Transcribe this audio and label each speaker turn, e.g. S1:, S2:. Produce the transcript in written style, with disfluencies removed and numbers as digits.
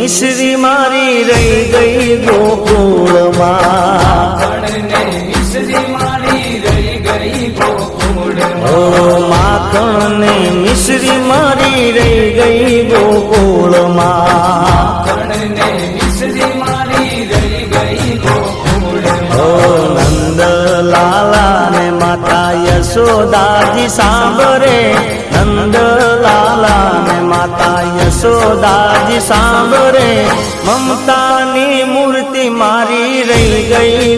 S1: મિશ્રી મારી રહી ગઈ ગોકુળમાં ઓ માખણ ને મિશ્રી મારી રહી ગઈ ગોકુળમાં ઓ નંદ લાલા ને માતા યશોદાજી સાંભળે નંદ લાલા ને માતા યશોદાજી સાંભળે મમતાની મૂર્તિ મારી રહી ગઈ